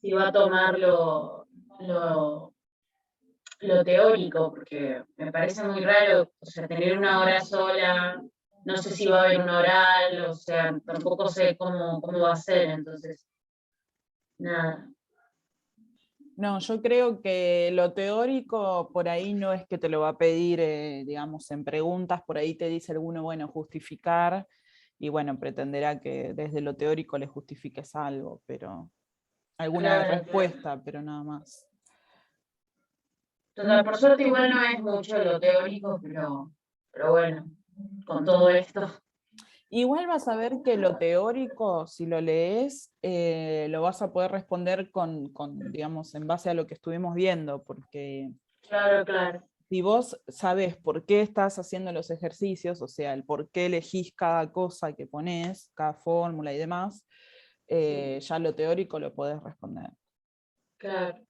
si va a tomar lo teórico, porque me parece muy raro, o sea, tener una hora sola, no sé si va a haber un oral, o sea, tampoco sé cómo va a ser, entonces, nada. No, yo creo que lo teórico por ahí no es que te lo va a pedir, digamos, en preguntas, por ahí te dice alguno, bueno, justificar, y bueno, pretenderá que desde lo teórico le justifiques algo, pero alguna Claro, claro. respuesta, pero nada más. Total, por suerte igual no es mucho lo teórico, pero bueno, con todo esto. Igual vas a ver que lo teórico, si lo lees, lo vas a poder responder digamos, en base a lo que estuvimos viendo, porque Claro, claro. si vos sabés por qué estás haciendo los ejercicios, o sea, el por qué elegís cada cosa que pones, cada fórmula y demás, Sí, ya lo teórico lo podés responder. claro.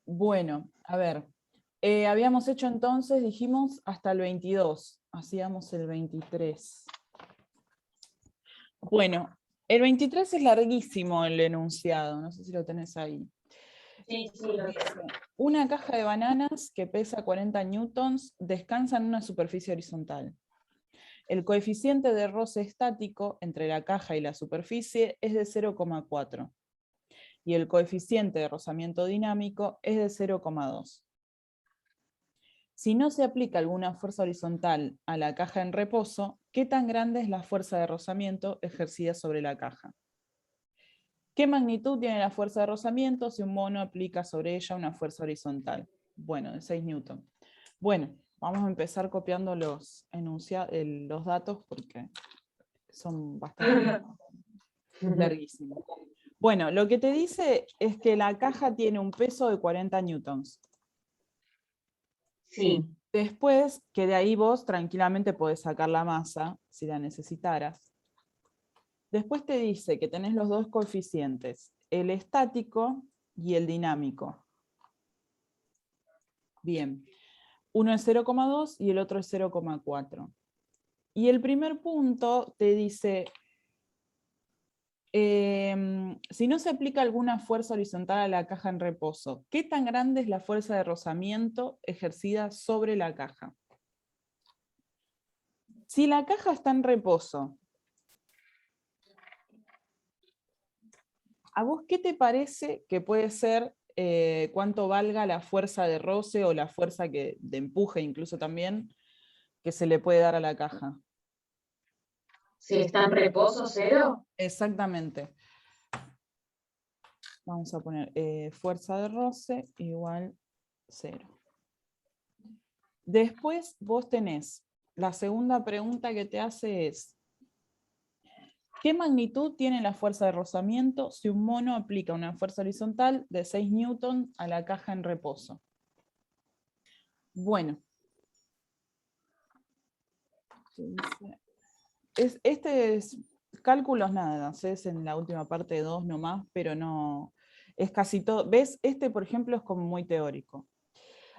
Bueno, a ver, habíamos hecho entonces, dijimos, hasta el 22, hacíamos el 23. Bueno, el 23 es larguísimo el enunciado, no sé si lo tenés ahí. Sí, sí, lo Dice, tengo. una caja de bananas que pesa 40 newtons descansa en una superficie horizontal. El coeficiente de roce estático entre la caja y la superficie es de 0,4 y el coeficiente de rozamiento dinámico es de 0,2. Si no se aplica alguna fuerza horizontal a la caja en reposo, ¿qué tan grande es la fuerza de rozamiento ejercida sobre la caja? ¿Qué magnitud tiene la fuerza de rozamiento si un mono aplica sobre ella una fuerza horizontal? Bueno, de 6 newton. Bueno, vamos a empezar copiando los datos porque son bastante larguísimos. Bueno, lo que te dice es que la caja tiene un peso de 40 newtons. Sí. Después, que de ahí vos tranquilamente podés sacar la masa, si la necesitaras. Después te dice que tenés los dos coeficientes, el estático y el dinámico. Bien, uno es 0,2 y el otro es 0,4. Y el primer punto te dice, si no se aplica alguna fuerza horizontal a la caja en reposo, ¿qué tan grande es la fuerza de rozamiento ejercida sobre la caja? Si la caja está en reposo, ¿a vos qué te parece que puede ser cuánto valga la fuerza de roce o la fuerza de empuje incluso también que se le puede dar a la caja? Si está en reposo, cero. Exactamente. Vamos a poner fuerza de roce igual 0. Después vos tenés, la segunda pregunta que te hace es, ¿qué magnitud tiene la fuerza de rozamiento si un mono aplica una fuerza horizontal de 6 newton a la caja en reposo? Bueno, este es cálculos nada, es en la última parte de 2 nomás, pero no, es casi todo. ¿Ves? Este, por ejemplo, es como muy teórico.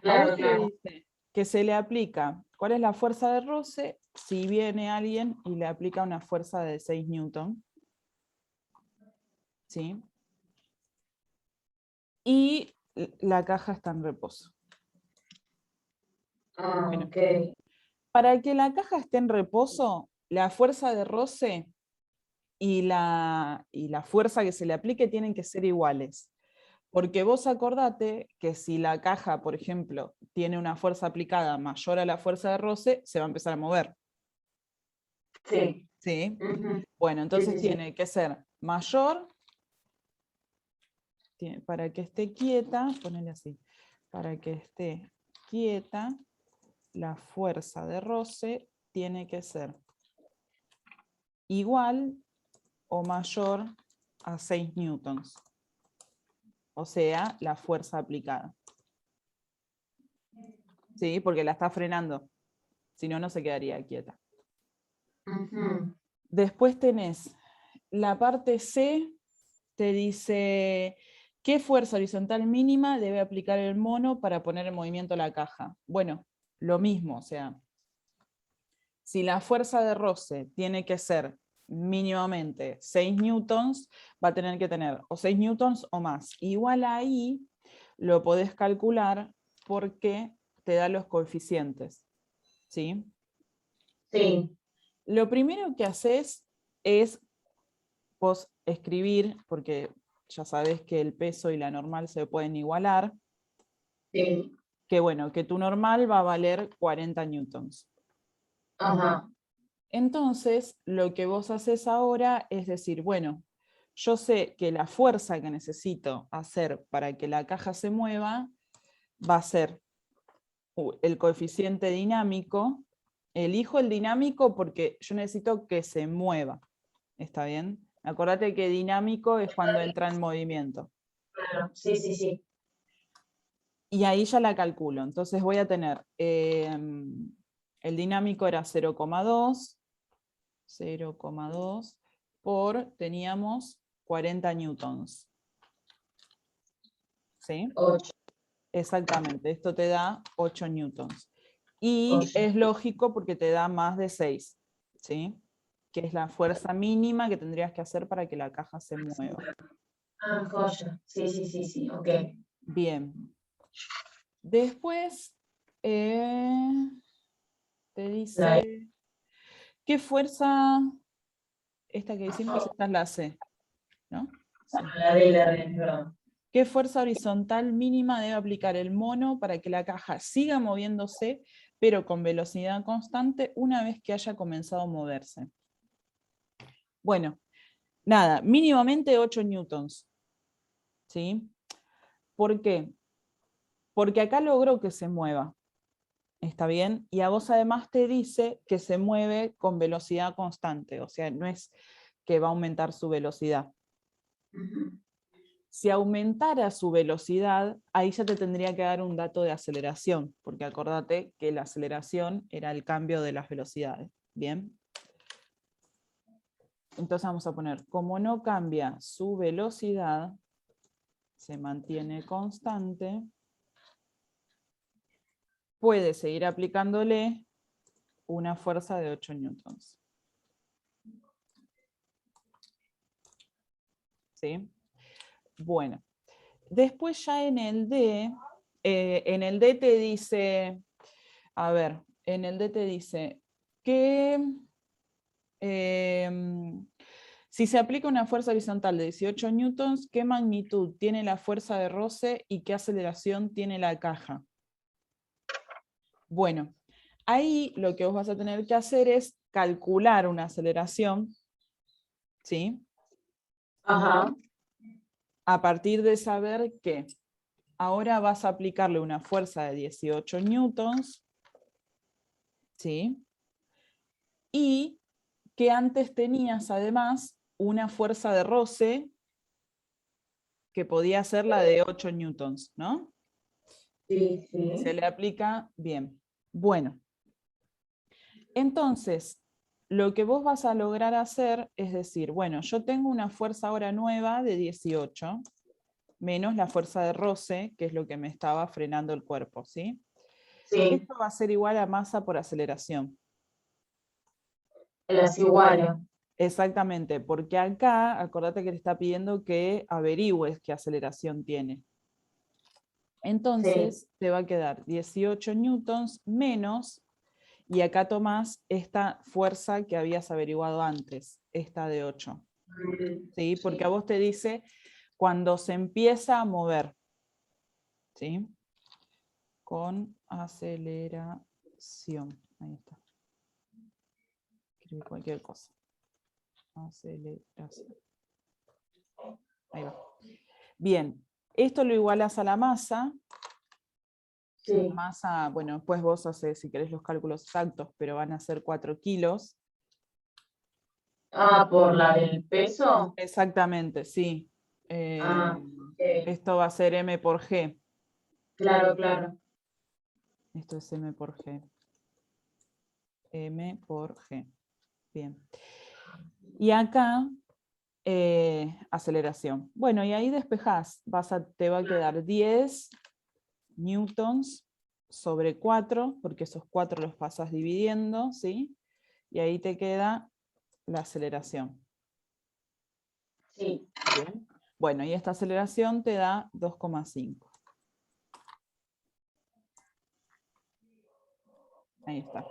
A vos Claro, te claro. dice que se le aplica, ¿cuál es la fuerza de roce? Si viene alguien y le aplica una fuerza de 6 newton, ¿sí? Y la caja está en reposo. Ah, Bueno, ok. para que la caja esté en reposo, la fuerza de roce y la fuerza que se le aplique tienen que ser iguales. Porque vos acordate que si la caja, por ejemplo, tiene una fuerza aplicada mayor a la fuerza de roce, se va a empezar a mover. Sí. ¿Sí? Ujú. Bueno, Sí, entonces sí, sí. tiene que ser mayor, para que esté quieta, ponele así, para que esté quieta, la fuerza de roce tiene que ser igual o mayor a 6 newtons, o sea, la fuerza aplicada. ¿Sí? Porque la está frenando, si no, no se quedaría quieta. Ujú. Después tenés la parte C, te dice qué fuerza horizontal mínima debe aplicar el mono para poner en movimiento la caja. Bueno, lo mismo, o sea, si la fuerza de roce tiene que ser mínimamente 6 newtons, va a tener que tener o 6 newtons o más. Igual ahí lo podés calcular porque te da los coeficientes, ¿sí? Sí, Lo primero que haces es vos escribir, porque ya sabés que el peso y la normal se pueden igualar, sí, que bueno, que tu normal va a valer 40 newtons. ajá, Entonces, lo que vos haces ahora es decir, bueno, yo sé que la fuerza que necesito hacer para que la caja se mueva va a ser el coeficiente dinámico. Elijo el dinámico porque yo necesito que se mueva. ¿Está bien? Acordate que dinámico es cuando entra en movimiento. claro, sí, sí, sí. Y ahí ya la calculo. Entonces voy a tener, el dinámico era 0,2 por, teníamos 40 newtons. ¿Sí? 8, Exactamente, esto te da 8 newtons. Y 8. es lógico porque te da más de 6, ¿sí? Que es la fuerza mínima que tendrías que hacer para que la caja se mueva. Ah, joya. Sí, sí, sí, sí, ok. Bien. Después te La, dice, ¿qué fuerza? Esta que hicimos, esta es la C, ¿no? Sí. la D, perdón. ¿Qué fuerza horizontal mínima debe aplicar el mono para que la caja siga moviéndose, pero con velocidad constante una vez que haya comenzado a moverse? Bueno, nada, mínimamente 8 newtons. ¿Sí? ¿Por qué? Porque acá logró que se mueva. ¿Está bien? Y a vos además te dice que se mueve con velocidad constante, o sea, no es que va a aumentar su velocidad. Ujú. Si aumentara su velocidad, ahí ya te tendría que dar un dato de aceleración, porque acordate que la aceleración era el cambio de las velocidades. ¿Bien? Entonces vamos a poner, como no cambia su velocidad, se mantiene constante, puede seguir aplicándole una fuerza de 8 newtons. ¿Sí? Bueno, después ya en el D te dice, a ver, en el D te dice que si se aplica una fuerza horizontal de 18 newtons, ¿qué magnitud tiene la fuerza de roce y qué aceleración tiene la caja? Bueno, ahí lo que vos vas a tener que hacer es calcular una aceleración, ¿sí? Ajá, A partir de saber que ahora vas a aplicarle una fuerza de 18 newtons, ¿sí? Y que antes tenías además una fuerza de roce que podía ser la de 8 newtons, ¿no? sí, Se sí. le aplica bien. Bueno, entonces, lo que vos vas a lograr hacer es decir, bueno, yo tengo una fuerza ahora nueva de 18, menos la fuerza de roce, que es lo que me estaba frenando el cuerpo, ¿sí? Sí, Esto va a ser igual a masa por aceleración. las igualo. Exactamente, porque acá, acordate que te está pidiendo que averigües qué aceleración tiene. Sí, Entonces, te va a quedar 18 newtons menos, y acá tomás esta fuerza que habías averiguado antes, esta de 8. ¿Sí? Porque a sí. vos te dice cuando se empieza a mover, ¿sí? Con aceleración. Ahí está. Escribí cualquier cosa. Aceleración. Ahí va. Bien, esto lo igualas a la masa. La Sí. masa, bueno, después vos haces, si querés, los cálculos exactos, pero van a ser 4 kilos. Ah, por la del peso. Exactamente, sí. Ah, ok. Esto va a ser M por G. Claro, claro. Esto es M por G. M por G. Bien. Y acá, aceleración. Bueno, y ahí despejás. Te va a quedar 10 newtons sobre 4, porque esos 4 los pasas dividiendo, ¿sí? Y ahí te queda la aceleración. Sí. Bien. Bueno, y esta aceleración te da 2,5. Ahí está.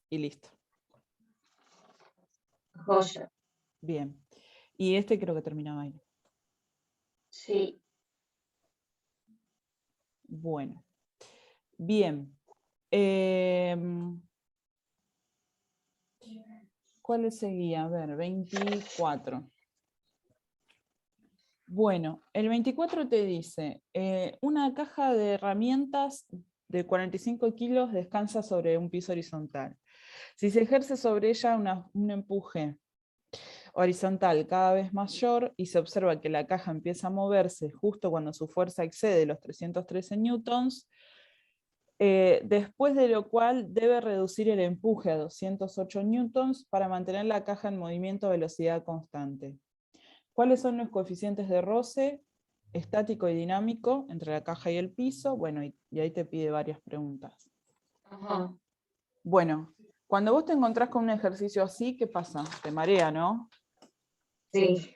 Y listo. Joya. Bien. Y este creo que terminaba ahí. Sí. Bueno. Bien. ¿Cuál seguía? A ver, 24. Bueno, el 24 te dice, una caja de herramientas de 45 kilos descansa sobre un piso horizontal. Si se ejerce sobre ella un empuje horizontal cada vez mayor y se observa que la caja empieza a moverse justo cuando su fuerza excede los 313 newtons, después de lo cual debe reducir el empuje a 208 newtons para mantener la caja en movimiento a velocidad constante. ¿Cuáles son los coeficientes de roce estático y dinámico entre la caja y el piso? Bueno, y ahí te pide varias preguntas. Ajá. Bueno, cuando vos te encontrás con un ejercicio así, ¿qué pasa? Te marea, ¿no? Sí.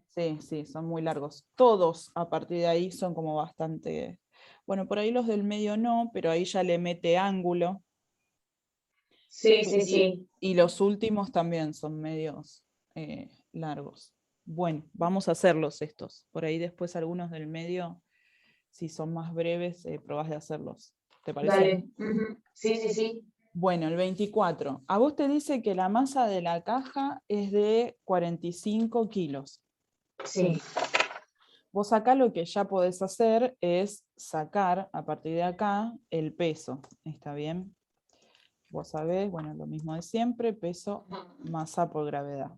Sí, sí, son muy largos. Todos a partir de ahí son como bastante... Bueno, por ahí los del medio no, pero ahí ya le mete ángulo. Sí, sí, sí. Y los últimos también son medios largos. Bueno, vamos a hacerlos estos. Por ahí después algunos del medio, si son más breves, probás de hacerlos. ¿Te parece? Dale. Ujú. Sí, sí, sí. Bueno, el 24. A vos te dice que la masa de la caja es de 45 kilos. Sí. Vos acá lo que ya podés hacer es sacar a partir de acá el peso. ¿Está bien? Vos sabés, bueno, lo mismo de siempre, peso, masa por gravedad.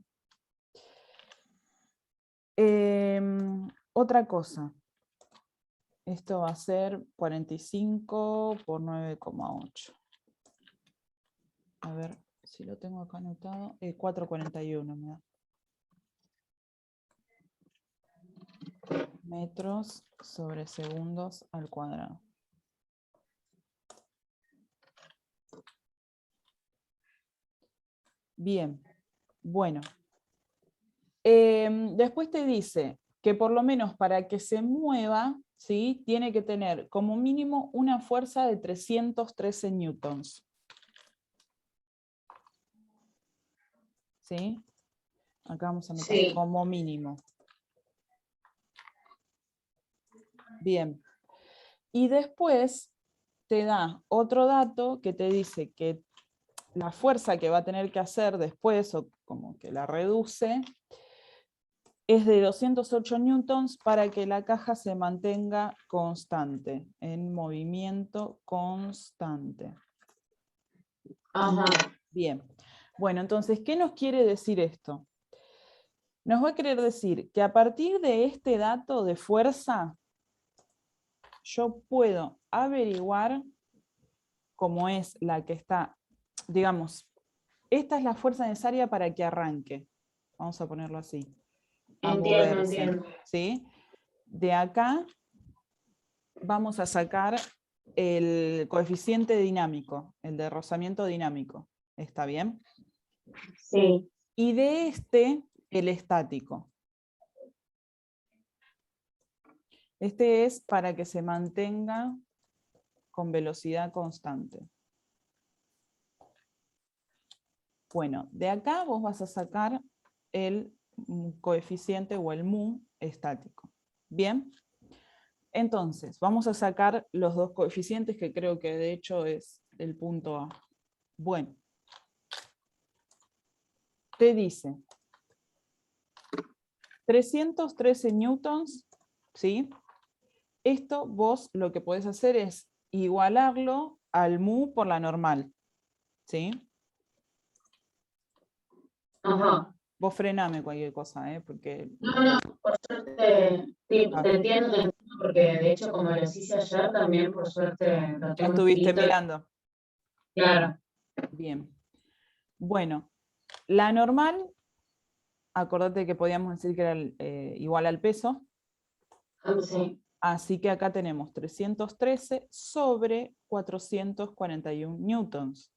Otra cosa. Esto va a ser 45 por 9,8. A ver si lo tengo acá anotado. 4,41 me da. Metros sobre segundos al cuadrado. Bien, bueno. Después te dice que por lo menos para que se mueva, ¿sí?, tiene que tener como mínimo una fuerza de 313 newtons. ¿Sí? Acá vamos a anotar Sí. como mínimo. Bien. Y después te da otro dato que te dice que la fuerza que va a tener que hacer después, o como que la reduce, es de 208 newtons para que la caja se mantenga constante, en movimiento constante. Ajá. Bien. Bueno, entonces, ¿qué nos quiere decir esto? Nos va a querer decir que a partir de este dato de fuerza, yo puedo averiguar cómo es la que está, digamos, esta es la fuerza necesaria para que arranque. Vamos a ponerlo así. A Entiendo, moverse. entiendo. ¿Sí? De acá vamos a sacar el coeficiente dinámico, el de rozamiento dinámico. ¿Está bien? Sí. Y de este, el estático. Este es para que se mantenga con velocidad constante. Bueno, de acá vos vas a sacar el coeficiente o el mu estático. ¿Bien? Entonces, vamos a sacar los dos coeficientes que creo que de hecho es el punto A. Bueno, te dice 313 newtons, ¿sí? Esto vos lo que podés hacer es igualarlo al mu por la normal, ¿sí? Ajá. Vos frename cualquier cosa, porque... No, no, por suerte, sí, Ah, te entiendo, porque de hecho como los hice ayer también, por suerte lo ya tengo estuviste escrito. mirando. Claro. Bien. Bueno, la normal, acordate que podíamos decir que era igual al peso, Sí. así que acá tenemos 313 sobre 441 newtons.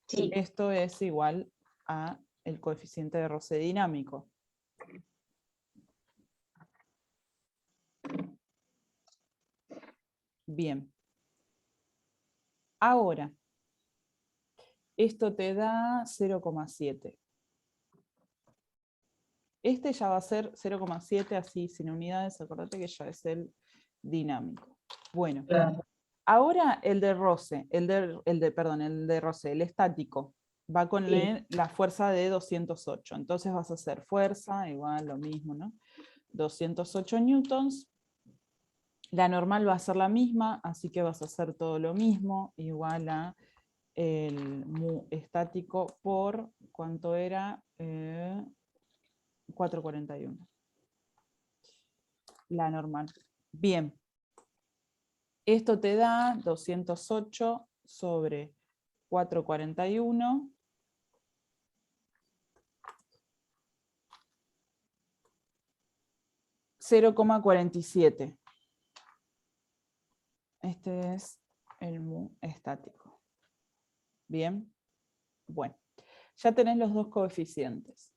Sí. Esto es igual a el coeficiente de roce dinámico. Bien. Ahora, esto te da 0,7. Este ya va a ser 0,7 así sin unidades, acordate que ya es el dinámico. Bueno, Claro. ahora el de roce, el de roce, el estático, va con Sí. la fuerza de 208. Entonces vas a hacer fuerza, igual lo mismo, ¿no? 208 newtons. La normal va a ser la misma, así que vas a hacer todo lo mismo, igual a el mu estático por, ¿cuánto era? 441. La normal. Bien. Esto te da 208 sobre 441. 0,47. Este es el mu estático. Bien. Bueno, ya tenés los dos coeficientes.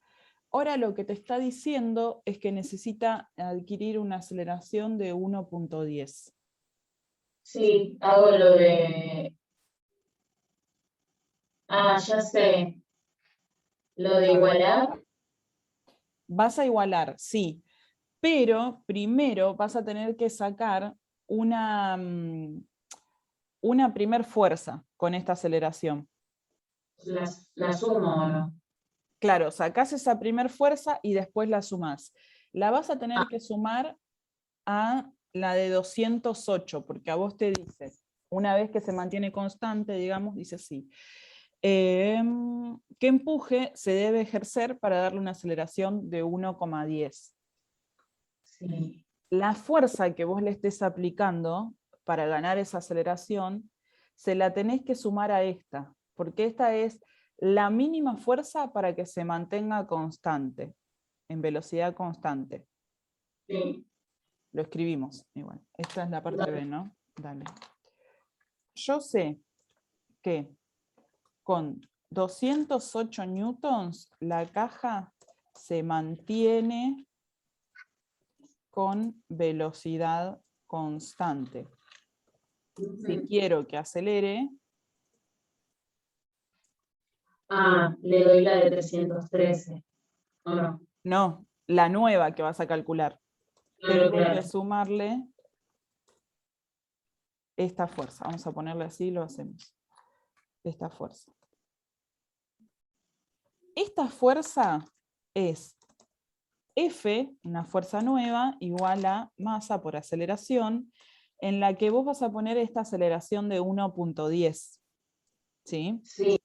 Ahora lo que te está diciendo es que necesita adquirir una aceleración de 1,10. Sí, hago lo de... Ah, ya sé. Lo de igualar. Vas a igualar, sí, pero primero vas a tener que sacar una primer fuerza con esta aceleración. La sumo, ¿o no? Claro, sacás esa primer fuerza y después la sumás. La vas a tener Ah, que sumar a la de 208, porque a vos te dice, una vez que se mantiene constante, digamos, dice así, ¿qué empuje se debe ejercer para darle una aceleración de 1,10? sí. La fuerza que vos le estés aplicando para ganar esa aceleración, se la tenés que sumar a esta, porque esta es la mínima fuerza para que se mantenga constante, en velocidad constante. Sí. Lo escribimos igual. Esta es la parte Dale. B, ¿no? Dale. Yo sé que con 208 newtons la caja se mantiene con velocidad constante. Si quiero que acelere, Ah, le doy la de 313. ¿O no? no, la nueva que vas a calcular, Claro, tengo que claro. sumarle esta fuerza. Vamos a ponerle así, lo hacemos. Esta fuerza. Esta fuerza es F, una fuerza nueva, igual a masa por aceleración, en la que vos vas a poner esta aceleración de 1,10. ¿Sí? Sí.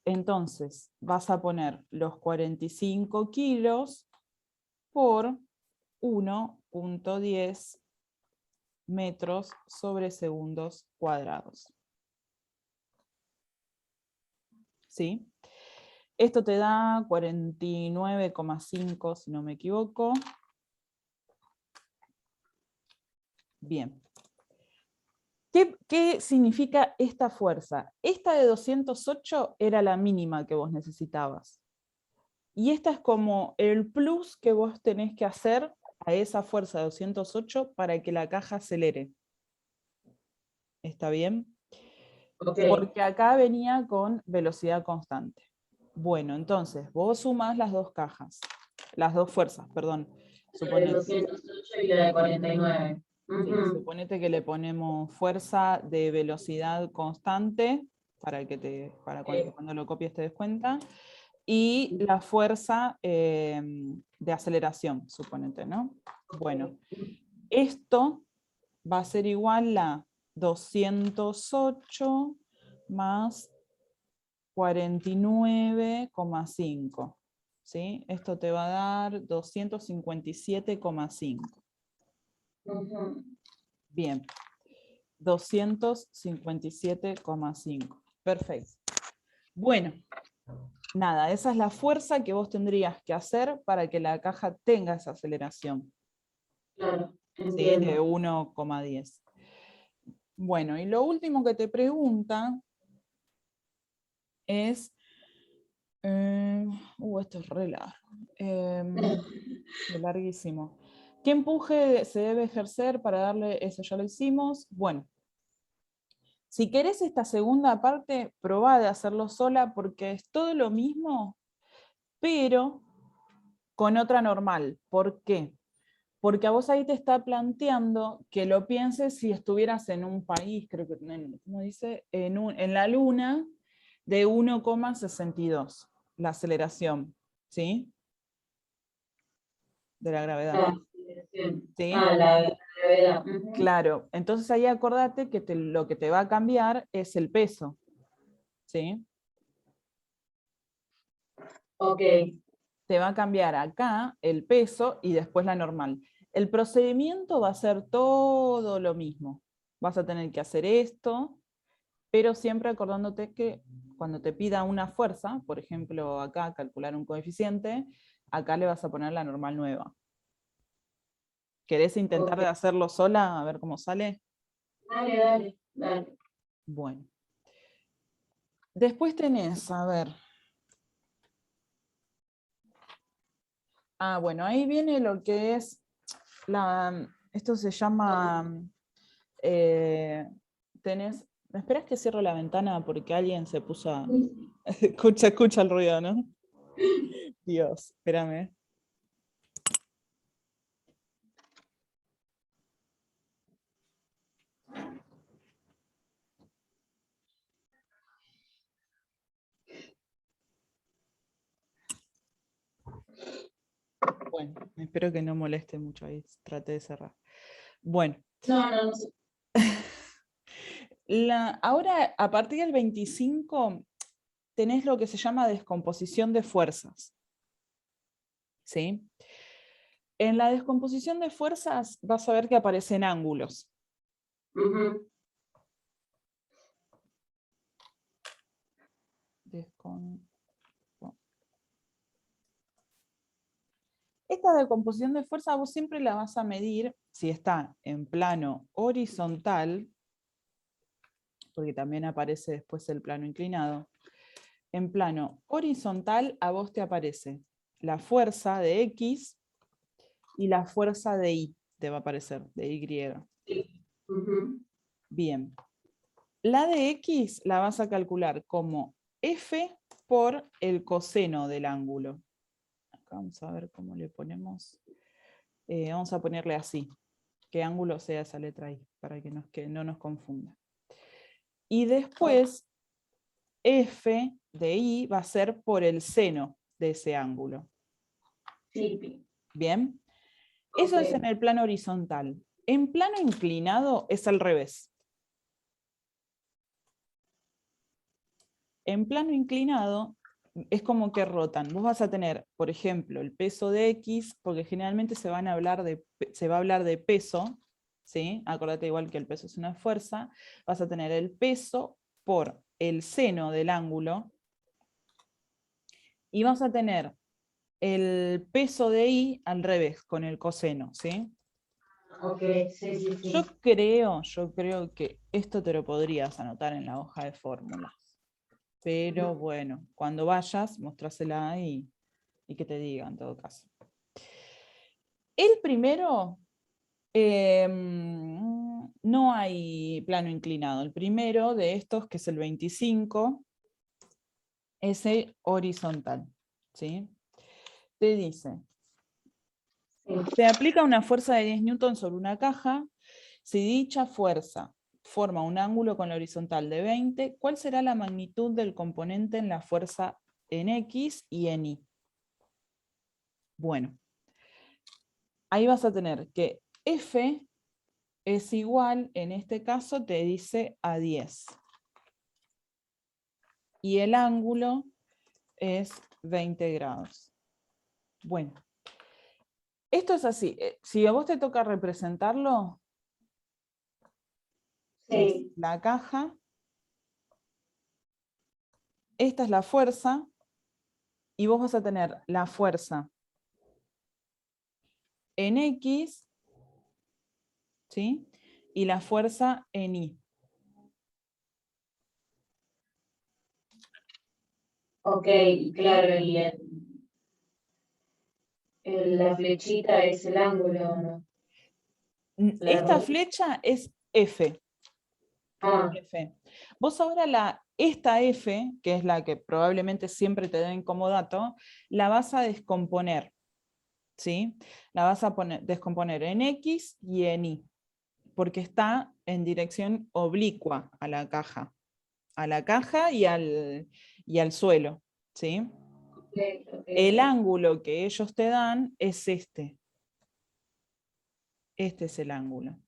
Entonces, vas a poner los 45 kilos por 1,10 metros sobre segundos cuadrados. ¿Sí? Esto te da 49,5, si no me equivoco. Bien. ¿Qué significa esta fuerza? Esta de 208 era la mínima que vos necesitabas. Y esta es como el plus que vos tenés que hacer a esa fuerza de 208 para que la caja acelere. ¿Está bien? Ok. Porque acá venía con velocidad constante. Bueno, entonces, vos sumás las dos cajas, las dos fuerzas, perdón. La de 208 y la de 49. Sí, suponete que le ponemos fuerza de velocidad constante para que cuando lo copies te des cuenta, y la fuerza de aceleración, suponete, ¿no? Bueno, esto va a ser igual a 208 más 49,5. ¿Sí? Esto te va a dar 257,5. Bien, 257,5. Perfecto. Bueno, nada, esa es la fuerza que vos tendrías que hacer para que la caja tenga esa aceleración. Claro, ¿Sí? De entiendo. 1,10. Bueno, y lo último que te pregunta es Esto es re largo. Larguísimo. ¿Qué empuje se debe ejercer para darle, eso ya lo hicimos? Bueno, si querés esta segunda parte, probá de hacerlo sola porque es todo lo mismo, pero con otra normal. ¿Por qué? Porque a vos ahí te está planteando que lo pienses si estuvieras en un país, creo que, ¿cómo dice? En la Luna, de 1,62, la aceleración, ¿sí? De la gravedad. ¿Sí? La gravedad. Claro, entonces ahí acordate que lo que te va a cambiar es el peso, ¿sí? Ok. Te va a cambiar acá el peso y después la normal. El procedimiento va a ser todo lo mismo. Vas a tener que hacer esto, pero siempre acordándote que cuando te pida una fuerza, por ejemplo acá calcular un coeficiente, acá le vas a poner la normal nueva. ¿Querés intentar de hacerlo sola a ver cómo sale? Dale. Bueno. Después tenés, a ver. Bueno, ahí viene lo que es esto se llama, tenés, ¿me esperas que cierro la ventana porque alguien se puso a... escucha el ruido, ¿no? Dios, espérame. Bueno, espero que no moleste mucho ahí, traté de cerrar. Bueno. No. Ahora, a partir del 25, tenés lo que se llama descomposición de fuerzas. ¿Sí? En la descomposición de fuerzas vas a ver que aparecen ángulos. Esta decomposición de fuerza vos siempre la vas a medir si está en plano horizontal, porque también aparece después el plano inclinado. En plano horizontal a vos te aparece la fuerza de X y la fuerza de Y, te va a aparecer, de Y. Bien. La de X la vas a calcular como F por el coseno del ángulo. Acá vamos a ver cómo le ponemos. Vamos a ponerle así. ¿Qué ángulo sea esa letra I? Para que no nos confunda. Y después, F de I va a ser por el seno de ese ángulo. Sí. ¿Bien? Eso es en el plano horizontal. En plano inclinado es al revés. En plano inclinado es como que rotan. Vos vas a tener, por ejemplo, el peso de X, porque generalmente se va a hablar de peso, ¿sí? Acordate igual que el peso es una fuerza. Vas a tener el peso por el seno del ángulo, y vas a tener el peso de Y al revés, con el coseno, ¿sí? Ok, sí. Yo creo que esto te lo podrías anotar en la hoja de fórmulas. Pero bueno, cuando vayas, mostrásela y que te diga en todo caso. El primero, no hay plano inclinado. El primero de estos, que es el 25, es el horizontal. ¿Sí? Te dice, se aplica una fuerza de 10 newtons sobre una caja. Si dicha fuerza forma un ángulo con la horizontal de 20, ¿cuál será la magnitud del componente en la fuerza en X y en Y? Bueno, ahí vas a tener que F es igual, en este caso te dice a 10. Y el ángulo es 20 grados. Bueno, esto es así. Si a vos te toca representarlo, es la caja, esta es la fuerza, y vos vas a tener la fuerza en X, ¿sí? Y la fuerza en Y. Ok, claro, y la flechita es el ángulo, ¿no? La Esta rueda. flecha es F. Ah, F. Vos ahora esta F, que es la que probablemente siempre te den como dato, la vas a descomponer. ¿Sí? La vas a descomponer en X y en Y, porque está en dirección oblicua a la caja y al suelo. ¿Sí? ok, ok, El ok. ángulo que ellos te dan es este. Este es el ángulo,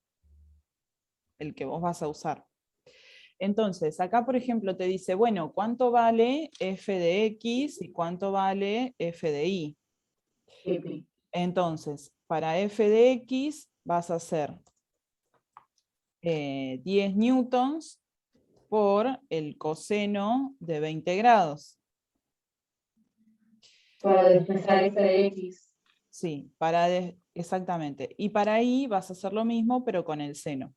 el que vos vas a usar. Entonces, acá, por ejemplo, te dice, bueno, ¿cuánto vale f de x y cuánto vale f de y? Ok. Entonces, para f de x vas a hacer 10 newtons por el coseno de 20 grados. Para despejar f de x. Sí, exactamente. Y para y vas a hacer lo mismo, pero con el seno de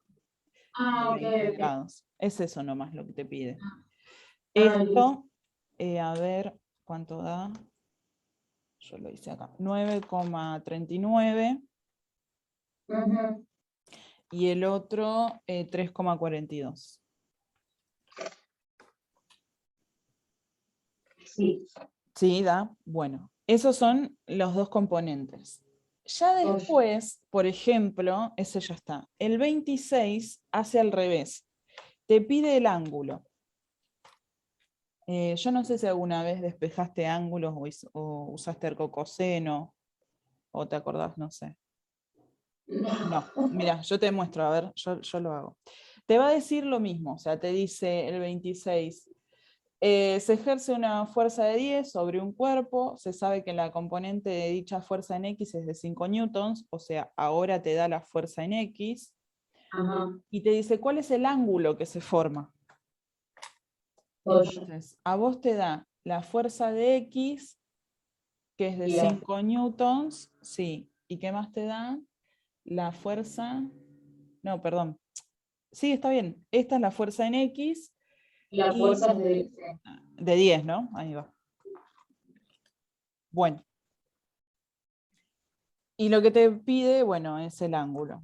Ah, ok, 20 ok. grados. Es eso nomás lo que te pide. Listo. Esto, a ver, ¿cuánto da? Yo lo hice acá. 9,39 Ujú. y el otro 3,42. Sí. Sí, da. Bueno, esos son los dos componentes. Ya Oye. después, por ejemplo, ese ya está. El 26 hace al revés. Te pide el ángulo. Yo no sé si alguna vez despejaste ángulos o usaste arcocoseno o te acordás, no sé. No, No. mira, yo te muestro, a ver, yo lo hago. Te va a decir lo mismo, o sea, te dice el 26, se ejerce una fuerza de 10 sobre un cuerpo, se sabe que la componente de dicha fuerza en X es de 5 newtons, o sea, ahora te da la fuerza en X, Ajá. y te dice cuál es el ángulo que se forma. Oye. Entonces, a vos te da la fuerza de X, que es de Ya. 5 newtons, sí, ¿y qué más te da? La fuerza, no, perdón, sí, está bien, esta es la fuerza en X, La y fuerza es de C. de 10, ¿no? Ahí va. Bueno, y lo que te pide, bueno, es el ángulo.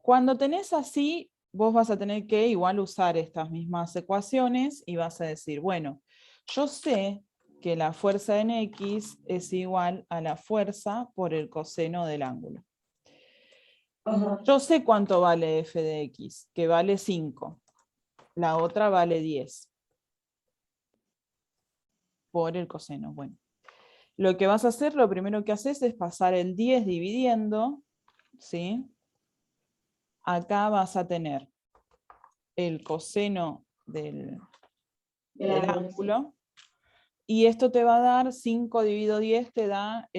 Cuando tenés así, vos vas a tener que igual usar estas mismas ecuaciones y vas a decir, bueno, yo sé que la fuerza en X es igual a la fuerza por el coseno del ángulo. Ajá. Yo sé cuánto vale f de X, que vale 5. La otra vale 10 por el coseno. Bueno, lo que vas a hacer, lo primero que haces es pasar el 10 dividiendo, ¿sí? Acá vas a tener el coseno El del ángulo, sí. ángulo, y esto te va a dar 5 dividido 10, te da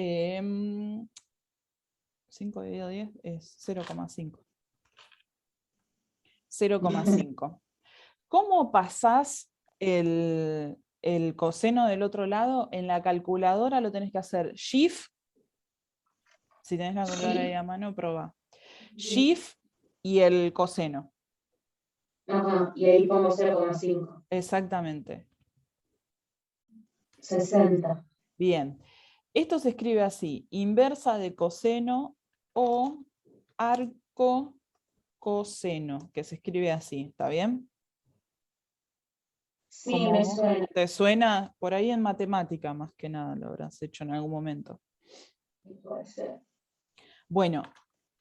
5 dividido 10 es 0,5. 0,5. ¿Cómo pasás el coseno del otro lado? En la calculadora lo tenés que hacer Shift. Si tenés la calculadora ahí Sí. a mano, probá. Sí. Shift y el coseno. Ajá. Y ahí pongo 0,5. Exactamente. 60. Bien. Esto se escribe así: inversa de coseno o arco coseno, que se escribe así. ¿Está bien? Sí, Como me vos. suena. ¿Te suena? Por ahí en matemática, más que nada, lo habrás hecho en algún momento. Puede ser. Bueno,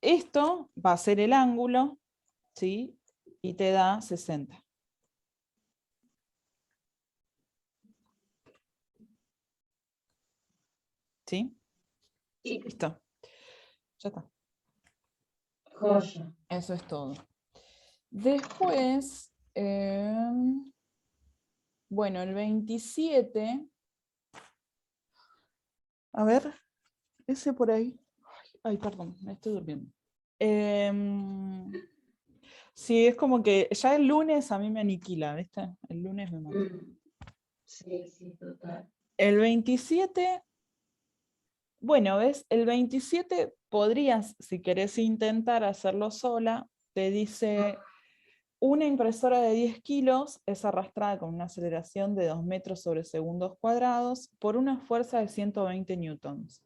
esto va a ser el ángulo, ¿sí? Y te da 60. ¿Sí? Sí. Listo. Ya está. Joya. Eso es todo. Después, bueno, el 27, a ver, ese por ahí. Ay, perdón, me estoy durmiendo. Sí, es como que ya el lunes a mí me aniquila, ¿viste? El lunes me mata. Sí, sí, total. El 27, bueno, ¿ves? El 27 podrías, si querés intentar hacerlo sola, te dice Una impresora de 10 kilos es arrastrada con una aceleración de 2 metros sobre segundos cuadrados por una fuerza de 120 newtons,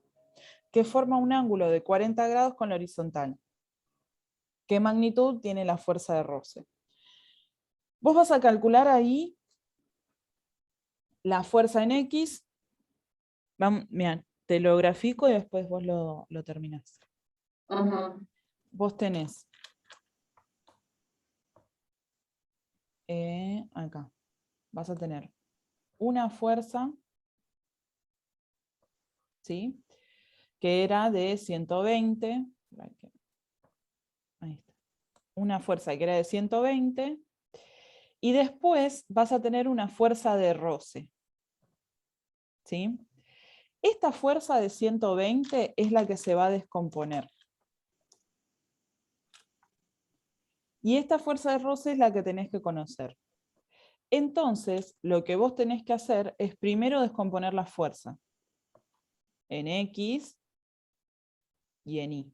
que forma un ángulo de 40 grados con la horizontal. ¿Qué magnitud tiene la fuerza de roce? Vos vas a calcular ahí la fuerza en X. Mirá, te lo grafico y después vos lo terminás. Vos tenés acá, vas a tener una fuerza, ¿sí?, que era de 120, ahí está, una fuerza que era de 120, y después vas a tener una fuerza de roce, ¿sí? Esta fuerza de 120 es la que se va a descomponer. Y esta fuerza de roce es la que tenés que conocer. Entonces, lo que vos tenés que hacer es primero descomponer la fuerza en X y en Y.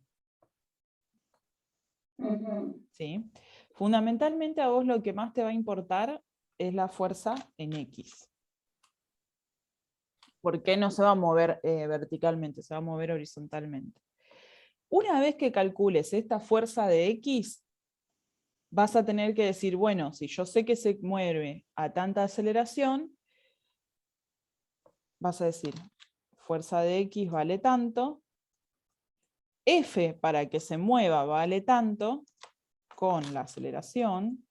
¿Sí? Fundamentalmente a vos lo que más te va a importar es la fuerza en X. Porque no se va a mover verticalmente, se va a mover horizontalmente. Una vez que calcules esta fuerza de X, vas a tener que decir, bueno, si yo sé que se mueve a tanta aceleración, vas a decir, fuerza de X vale tanto, F para que se mueva vale tanto, con la aceleración,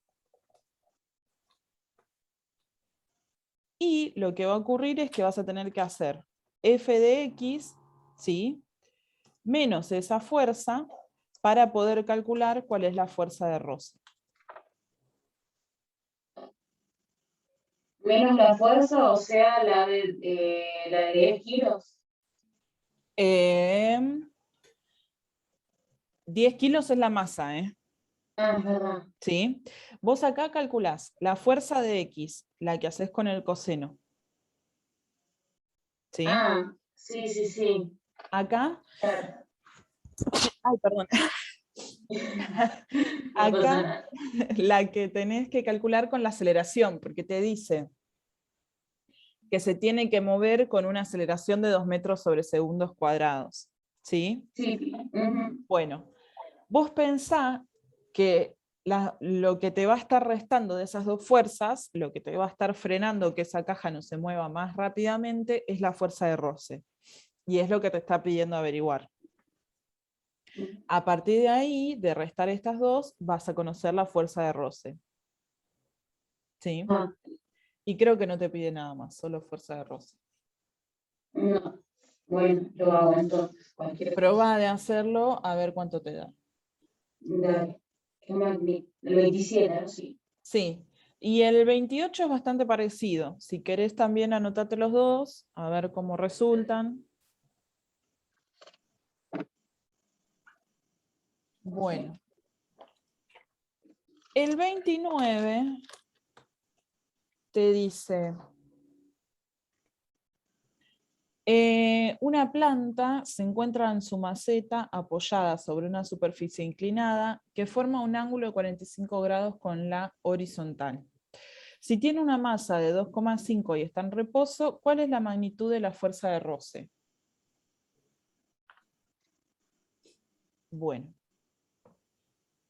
y lo que va a ocurrir es que vas a tener que hacer F de X, ¿sí?, menos esa fuerza para poder calcular cuál es la fuerza de roce. Menos la fuerza, o sea, la de 10 kilos. 10 kilos es la masa, Ajá. ¿sí? Vos acá calculás la fuerza de X, la que haces con el coseno. ¿Sí? Ah, sí, sí, sí. Acá, Claro. ay, perdón. No pasa Acá nada. la que tenés que calcular con la aceleración, porque te dice que se tiene que mover con una aceleración de 2 metros sobre segundos cuadrados. ¿Sí? Sí. Bueno, vos pensá que lo que te va a estar restando de esas dos fuerzas, lo que te va a estar frenando que esa caja no se mueva más rápidamente, es la fuerza de roce. Y es lo que te está pidiendo averiguar. A partir de ahí, de restar estas dos, vas a conocer la fuerza de roce. ¿Sí? Ah, Y creo que no te pide nada más, solo fuerza de roce. no. Bueno, lo hago entonces. Cualquier cosa. Proba de hacerlo a ver cuánto te da. Dale. ¿Qué más? El 27, ¿no? Sí. Sí. Y el 28 es bastante parecido. Si querés también anotate los dos, a ver cómo resultan. Bueno. El 29 te dice, una planta se encuentra en su maceta apoyada sobre una superficie inclinada que forma un ángulo de 45 grados con la horizontal. Si tiene una masa de 2,5 y está en reposo, ¿cuál es la magnitud de la fuerza de roce? Bueno.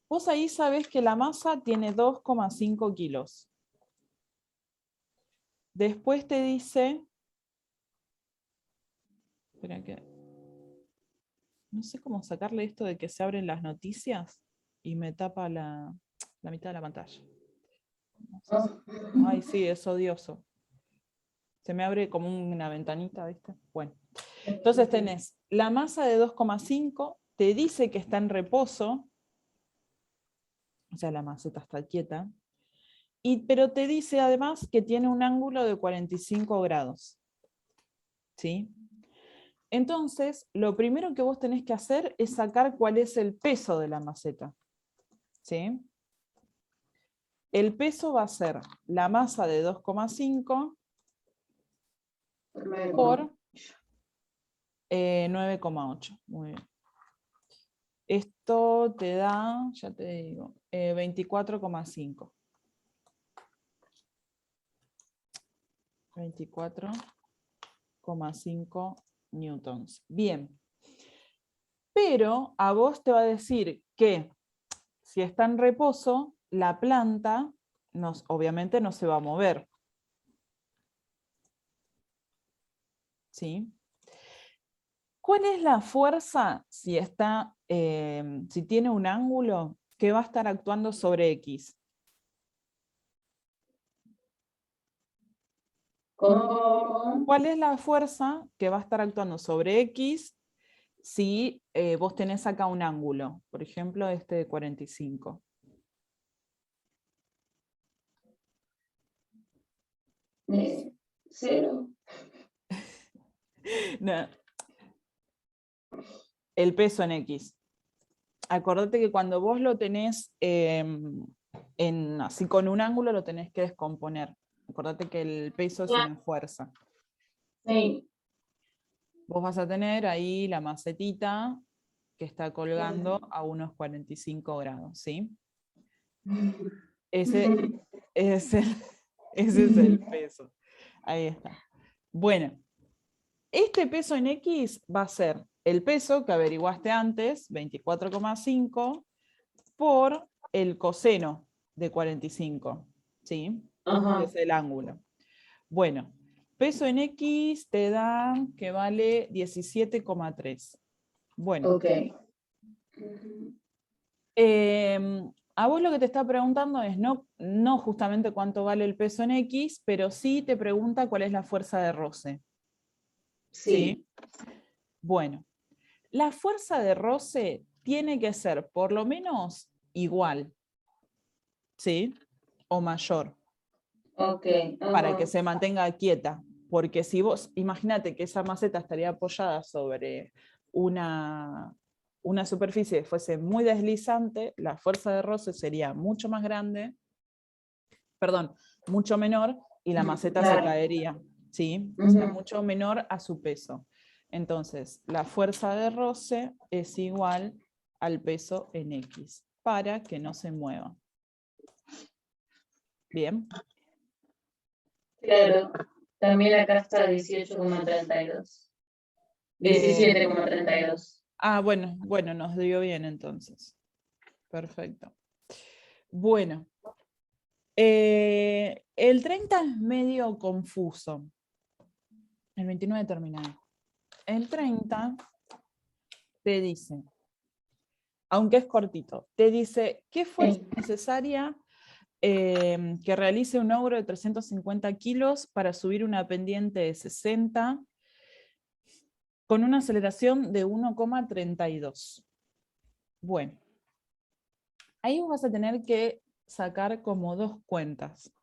Vos ahí sabés que la masa tiene 2,5 kilos. Después te dice, espera que, no sé cómo sacarle esto de que se abren las noticias y me tapa la mitad de la pantalla. No sé si- Ay, sí, es odioso. Se me abre como una ventanita, ¿viste? Bueno, entonces tenés la masa de 2,5, te dice que está en reposo, o sea, la maceta está quieta, pero te dice además que tiene un ángulo de 45 grados. ¿Sí? Entonces, lo primero que vos tenés que hacer es sacar cuál es el peso de la maceta. ¿Sí? El peso va a ser la masa de 2,5 por 9,8. Muy bien. Esto te da, ya te digo, 24,5. 24,5 newtons. Bien. Pero a vos te va a decir que si está en reposo, la planta obviamente no se va a mover. ¿Sí? ¿Cuál es la fuerza si tiene un ángulo que va a estar actuando sobre X? ¿Cómo? ¿Cuál es la fuerza que va a estar actuando sobre X si vos tenés acá un ángulo? Por ejemplo, este de 45. Cero. No, el peso en X. Acordate que cuando vos lo tenés así con un ángulo, lo tenés que descomponer. Acordate que el peso es una fuerza. Sí. Vos vas a tener ahí la macetita que está colgando a unos 45 grados, ¿sí? Ese es ese es el peso. Ahí está. Bueno, este peso en X va a ser el peso que averiguaste antes, 24,5, por el coseno de 45, ¿sí? Que es el ángulo. Bueno, peso en X te da que vale 17,3. Bueno. Ok. A vos lo que te está preguntando es no justamente cuánto vale el peso en X, pero sí te pregunta cuál es la fuerza de roce. Sí. Bueno, la fuerza de roce tiene que ser por lo menos igual, ¿sí? O mayor, Ok. para que se mantenga quieta. Porque si vos, imagínate que esa maceta estaría apoyada sobre una superficie que fuese muy deslizante, la fuerza de roce sería mucho más grande, perdón, mucho menor, y la maceta se caería, ¿sí? O sea, mucho menor a su peso. Entonces, la fuerza de roce es igual al peso en X, para que no se mueva. Bien. Claro. También acá está 18,32. 17,32. Bueno, nos dio bien entonces. Perfecto. Bueno, el 30 es medio confuso. El 29 termina ahí. El 30 te dice, aunque es cortito, te dice qué fuerza es necesaria que realice un ogro de 350 kilos para subir una pendiente de 60 con una aceleración de 1,32. Bueno, ahí vas a tener que sacar como dos cuentas.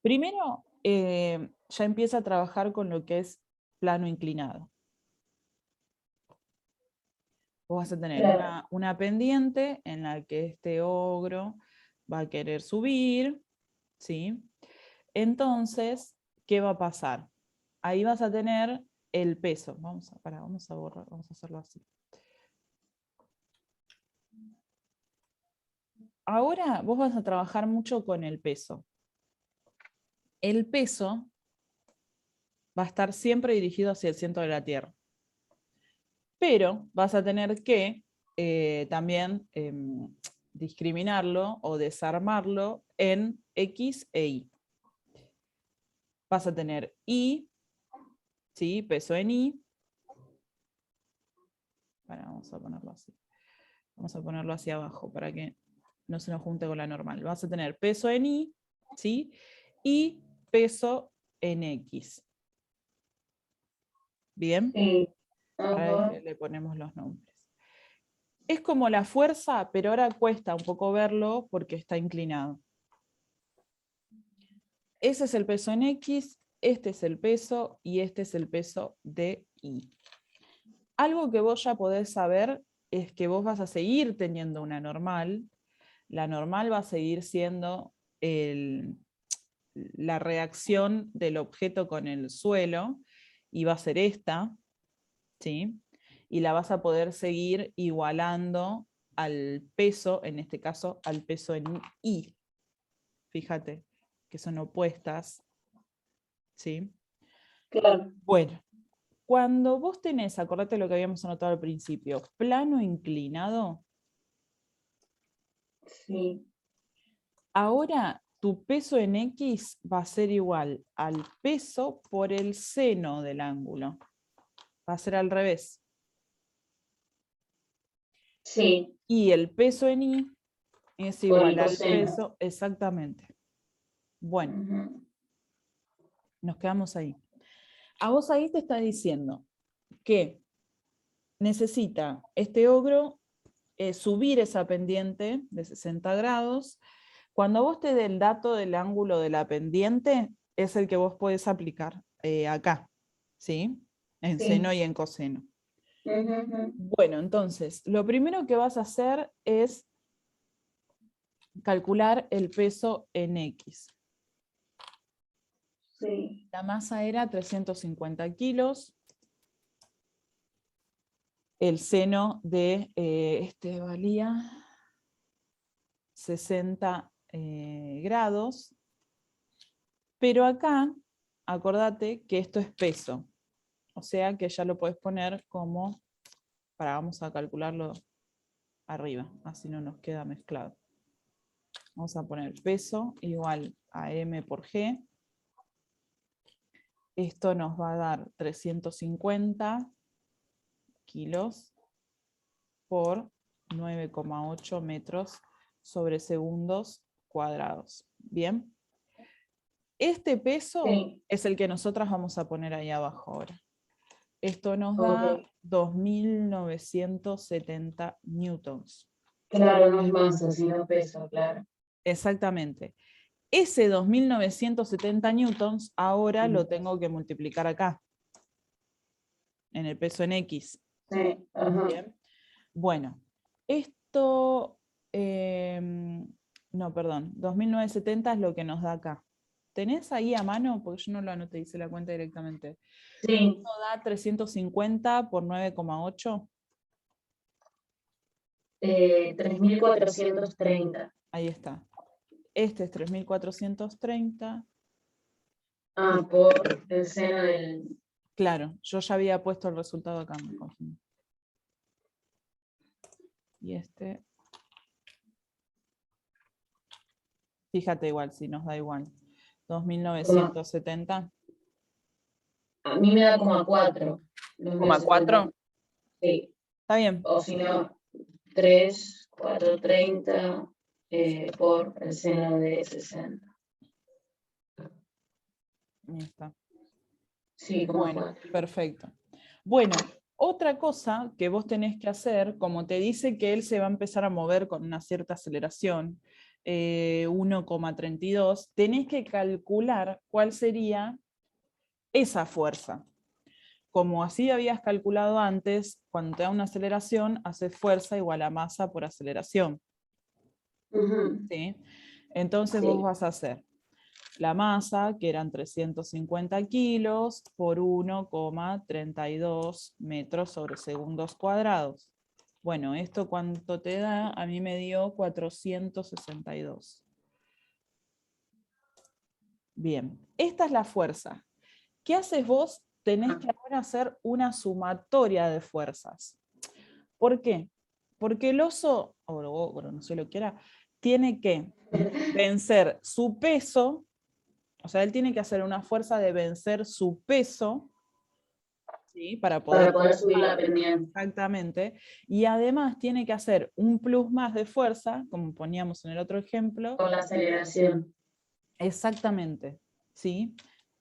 Primero, ya empieza a trabajar con lo que es plano inclinado. Vos vas a tener una pendiente en la que este ogro va a querer subir, ¿sí? Entonces, ¿qué va a pasar? Ahí vas a tener el peso. Vamos a borrar, vamos a hacerlo así. Ahora vos vas a trabajar mucho con el peso. El peso va a estar siempre dirigido hacia el centro de la Tierra. Pero vas a tener que también discriminarlo o desarmarlo en X e Y. Vas a tener Y, ¿sí? Peso en Y. Vamos a ponerlo así. Vamos a ponerlo hacia abajo para que no se nos junte con la normal. Vas a tener peso en Y, ¿sí? Y peso en X. ¿Bien? Sí. Ahora le ponemos los nombres. Es como la fuerza, pero ahora cuesta un poco verlo porque está inclinado. Ese es el peso en X, este es el peso y este es el peso de Y. Algo que vos ya podés saber es que vos vas a seguir teniendo una normal. La normal va a seguir siendo la reacción del objeto con el suelo y va a ser esta, ¿sí? y la vas a poder seguir igualando al peso, en este caso al peso en I. Fíjate que son opuestas, ¿sí? Claro. Bueno, cuando vos tenés, acordate lo que habíamos anotado al principio, plano inclinado, Sí. ahora tu peso en X va a ser igual al peso por el seno del ángulo. Va a ser al revés. Sí. Y el peso en Y es Por el igual al coseno. peso, exactamente. Bueno, Ujú. nos quedamos ahí. A vos ahí te está diciendo que necesita este ogro subir esa pendiente de 60 grados. Cuando vos te dé el dato del ángulo de la pendiente, es el que vos podés aplicar acá, ¿sí? En seno Sí. y en coseno. Ujú. Bueno, entonces, lo primero que vas a hacer es calcular el peso en X. Sí. La masa era 350 kilos. El seno de este valía 60 grados. Pero acá, acordate que esto es peso. O sea que ya lo puedes poner como, vamos a calcularlo arriba, así no nos queda mezclado. Vamos a poner peso igual a M por G. Esto nos va a dar 350 kilos por 9,8 metros sobre segundos cuadrados. Bien. Este peso Sí. es el que nosotras vamos a poner ahí abajo ahora. Esto nos da Ok. 2.970 newtons. Claro, no es masa, sino peso, claro. Exactamente. Ese 2.970 newtons ahora lo Mm. tengo que multiplicar acá, en el peso en X. Sí. Ajá. Bien. Bueno, esto, no, perdón, 2.970 es lo que nos da acá. ¿Tenés ahí a mano? Porque yo no lo anoté, hice la cuenta directamente. Sí. Esto da 350 por 9,8. 3430. Ahí está. Este es 3.430. Ah, por el seno del. Claro, yo ya había puesto el resultado acá, me confundí. Y este, fíjate igual, si nos da igual. Como, 2.970. a mí me da como a 4. ¿Coma 4? Sí. Está bien. O si no, 3430 por el seno de 60. Ahí está. Sí, como a Bueno, 4. perfecto. Bueno, otra cosa que vos tenés que hacer, como te dice que él se va a empezar a mover con una cierta aceleración, 1,32, tenés que calcular cuál sería esa fuerza. Como así habías calculado antes, cuando te da una aceleración, haces fuerza igual a masa por aceleración. ¿Sí? Entonces vos Sí. vas a hacer la masa, que eran 350 kilos, por 1,32 metros sobre segundos cuadrados. Bueno, ¿esto cuánto te da? A mí me dio 462. Bien, esta es la fuerza. ¿Qué haces vos? Tenés que ahora hacer una sumatoria de fuerzas. ¿Por qué? Porque el oso, o no sé lo que era, tiene que vencer su peso, o sea, él tiene que hacer una fuerza de vencer su peso, ¿sí? Para Para poder poder subir la trepar, pendiente exactamente, y además tiene que hacer un plus más de fuerza, como poníamos en el otro ejemplo, con la aceleración. exactamente, ¿sí?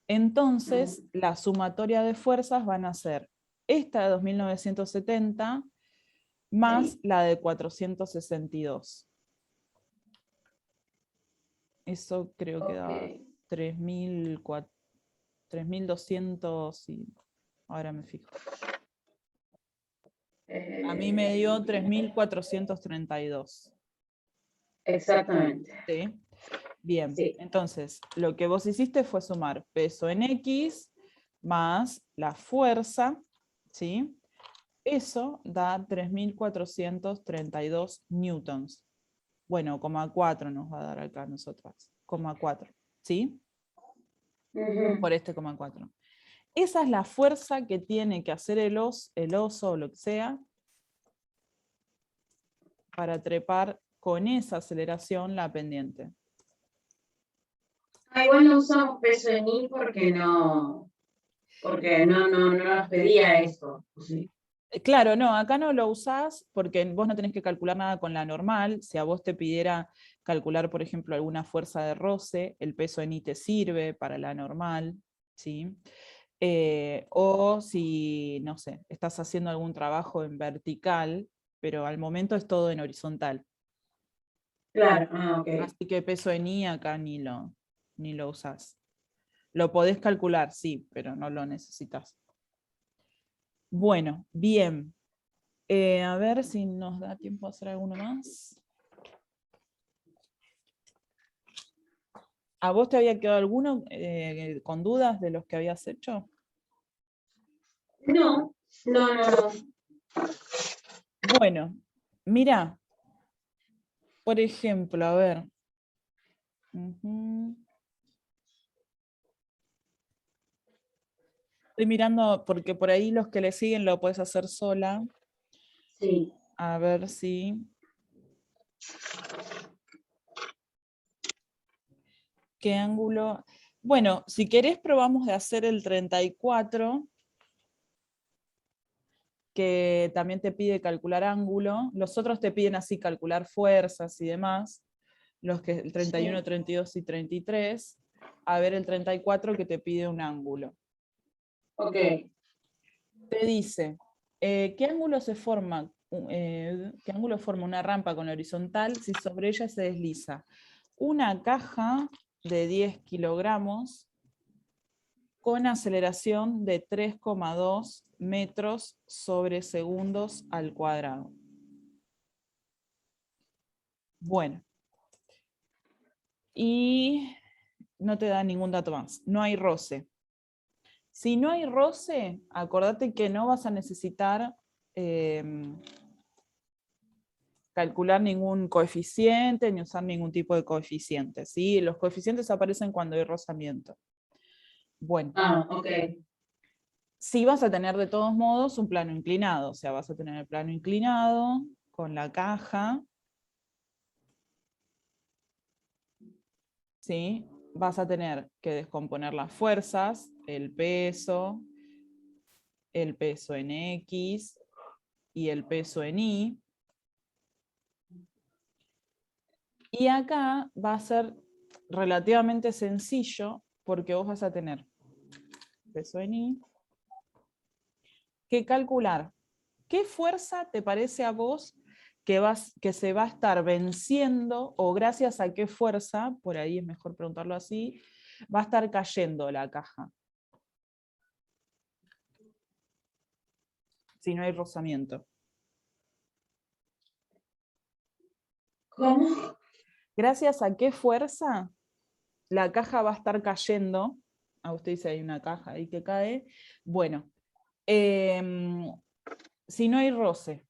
Entonces, la sumatoria de fuerzas van a ser esta de 2.970 más Sí. la de 462. Eso creo que Ok. da 3.200 y ahora me fijo. A mí me dio 3.432. Exactamente. ¿Sí? Bien, Sí. entonces lo que vos hiciste fue sumar peso en X más la fuerza, ¿sí? eso da 3.432 newtons. Bueno, 0,4 nos va a dar acá a nosotras. 0,4, ¿sí? Por este 0,4. Esa es la fuerza que tiene que hacer el oso o lo que sea para trepar con esa aceleración la pendiente. Igual no usamos peso en I porque no nos pedía eso. ¿Sí? Claro, no, acá no lo usás porque vos no tenés que calcular nada con la normal. Si a vos te pidiera calcular, por ejemplo, alguna fuerza de roce, el peso en I te sirve para la normal, ¿sí? O si, no sé, estás haciendo algún trabajo en vertical, pero al momento es todo en horizontal. Claro, ok. Así que peso en I acá ni lo usás. Lo podés calcular, sí, pero no lo necesitas. Bueno, bien. A ver si nos da tiempo a hacer alguno más. ¿A vos te había quedado alguno con dudas de los que habías hecho? No. Bueno, mira, por ejemplo, a ver. Estoy mirando, porque por ahí los que le siguen lo puedes hacer sola. Sí. A ver si... ¿Qué ángulo? Bueno, si querés probamos de hacer el 34, que también te pide calcular ángulo. Los otros te piden así calcular fuerzas y demás. Los que el 31, 32 y 33. A ver el 34 que te pide un ángulo. Ok. Te dice, ¿qué ángulo se forma? ¿Qué ángulo forma una rampa con la horizontal si sobre ella se desliza una caja de 10 kilogramos con aceleración de 3,2 metros sobre segundos al cuadrado? Bueno, y no te da ningún dato más. No hay roce. Si no hay roce, acordate que no vas a necesitar calcular ningún coeficiente ni usar ningún tipo de coeficiente, ¿sí? Los coeficientes aparecen cuando hay rozamiento. Bueno. Ok. Sí vas a tener de todos modos un plano inclinado, o sea, vas a tener el plano inclinado con la caja, ¿sí? Vas a tener que descomponer las fuerzas, el peso en X y el peso en Y. Y acá va a ser relativamente sencillo porque vos vas a tener peso en Y que calcular qué fuerza te parece a vos que se va a estar venciendo, o gracias a qué fuerza, por ahí es mejor preguntarlo así, va a estar cayendo la caja si no hay rozamiento. ¿Cómo? Gracias a qué fuerza la caja va a estar cayendo. A usted dice hay una caja ahí que cae. Bueno, si no hay roce.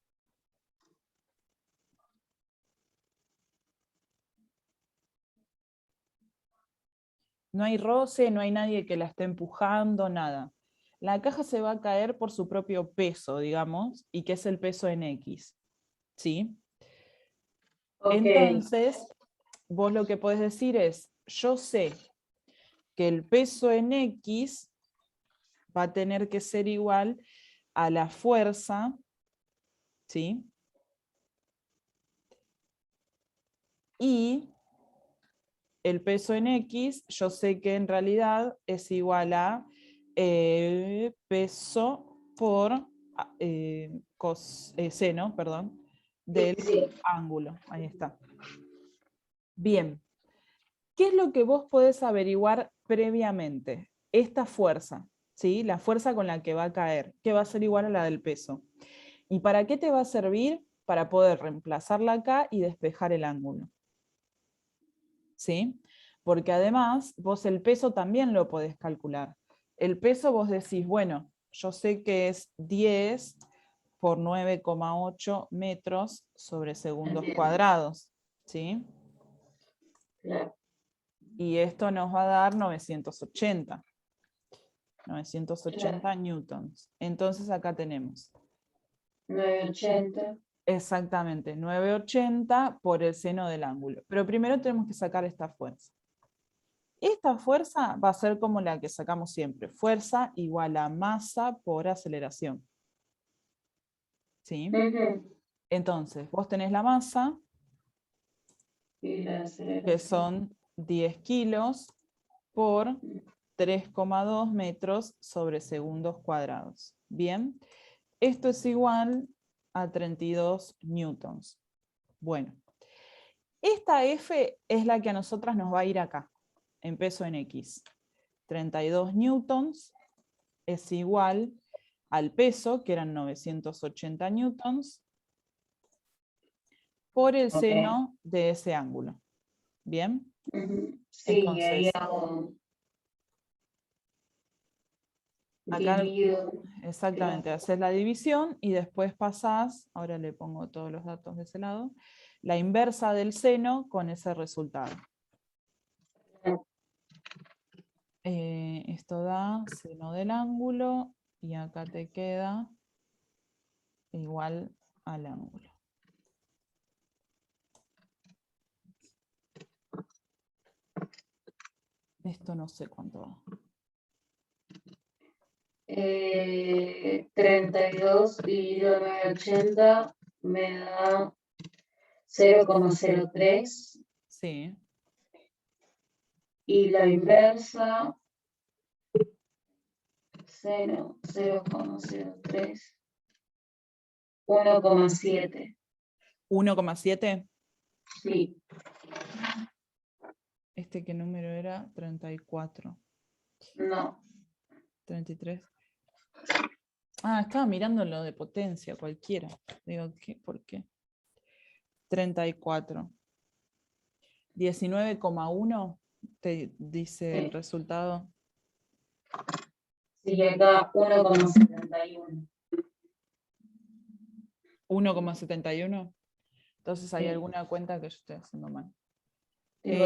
No hay roce, no hay nadie que la esté empujando, nada. La caja se va a caer por su propio peso, digamos, y que es el peso en X. ¿Sí? Ok. Entonces, vos lo que podés decir es, yo sé que el peso en X va a tener que ser igual a la fuerza, ¿sí? Y el peso en X, yo sé que en realidad es igual a peso por seno, perdón, del Sí. ángulo. Ahí está. Bien. ¿Qué es lo que vos podés averiguar previamente? Esta fuerza, ¿sí? La fuerza con la que va a caer, que va a ser igual a la del peso. ¿Y para qué te va a servir? Para poder reemplazarla acá y despejar el ángulo. ¿Sí? Porque además vos el peso también lo podés calcular. El peso vos decís, bueno, yo sé que es 10 por 9,8 metros sobre segundos Entiendo. cuadrados, ¿sí? Claro. Y esto nos va a dar 980 Claro. newtons. Entonces acá tenemos 980. exactamente 980 por el seno del ángulo. Pero primero tenemos que sacar esta fuerza. Esta fuerza va a ser como la que sacamos siempre. Fuerza igual a masa por aceleración. ¿Sí? Entonces, vos tenés la masa, Y la que aceleración. son 10 kilos por 3,2 metros sobre segundos cuadrados. Bien, esto es igual a 32 newtons. Bueno, esta F es la que a nosotras nos va a ir acá, en peso en X. 32 newtons es igual al peso, que eran 980 newtons, por el seno de ese ángulo. ¿Bien? Sí, ahí Entonces, hago acá divido. exactamente, haces la división y después pasás, ahora le pongo todos los datos de ese lado, la inversa del seno con ese resultado. Esto da seno del ángulo y acá te queda igual al ángulo. Esto no sé cuánto va. 32 dividido 980 me da 0,03 Sí, y la inversa 0,03 1,7. 1,7. Sí, ¿Este qué número era? 34. no. 33. Ah, estaba mirando lo de potencia, cualquiera. Digo, ¿qué? ¿Por qué? 34. 19,1 te dice el Sí, resultado. sí, acá 1,71. 1,71. Entonces hay Sí, alguna cuenta que yo estoy haciendo mal. digo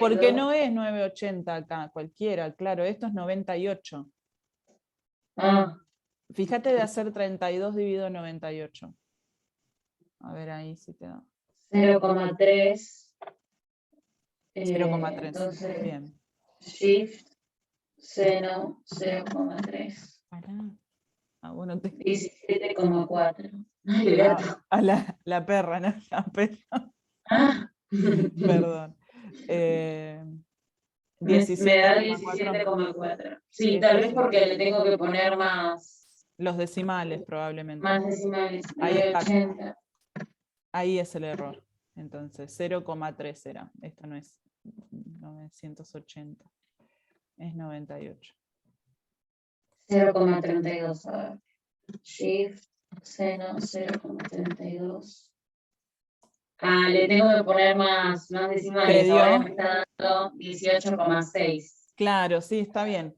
Porque 32. no es 980 acá, cualquiera, claro, esto es 98. Ah, Fíjate de hacer 32 dividido 98. A ver ahí si te da. 0,3. 0,3. Entonces, Bien. shift seno 0,3. Pará. Ah, bueno, 17,4. Ay, el gato. a la perra, ¿no? La perra. Ah. Perdón. Me da 17,4. 17,4. Sí, tal Esto vez sí. porque le tengo que poner Los decimales probablemente. más decimales. Ahí está. 980. Ahí es el error. Entonces, 0,3 era. Esto no es 980. Es 98. 0,32. A ver. Shift seno 0,32. Ah, le tengo que poner más ¿Te decimales. dio? Ahora me está dando 18,6. Claro, sí, está bien.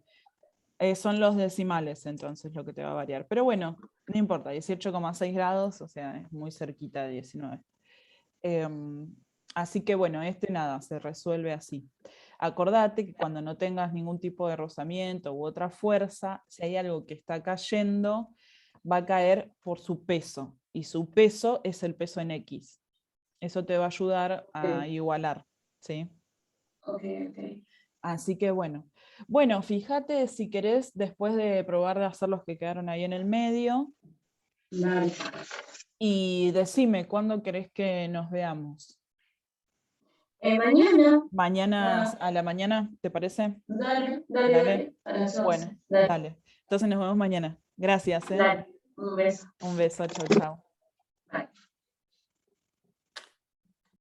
Son los decimales entonces lo que te va a variar. Pero bueno, no importa, 18,6 grados, o sea, es muy cerquita de 19. Así que bueno, nada, se resuelve así. Acordate que cuando no tengas ningún tipo de rozamiento u otra fuerza, si hay algo que está cayendo, va a caer por su peso. Y su peso es el peso en X. Eso te va a ayudar a Sí. igualar, ¿sí? Ok. Así que bueno. Bueno, fíjate si querés, después de probar de hacer los que quedaron ahí en el medio, Vale. y decime cuándo querés que nos veamos. Mañana. Mañana Ah, a la mañana, ¿te parece? dale. Dale. A las 11. Bueno, Dale. dale. Entonces nos vemos mañana. Gracias, ¿eh? Dale. Un beso. Un beso, chau, chau. Bye.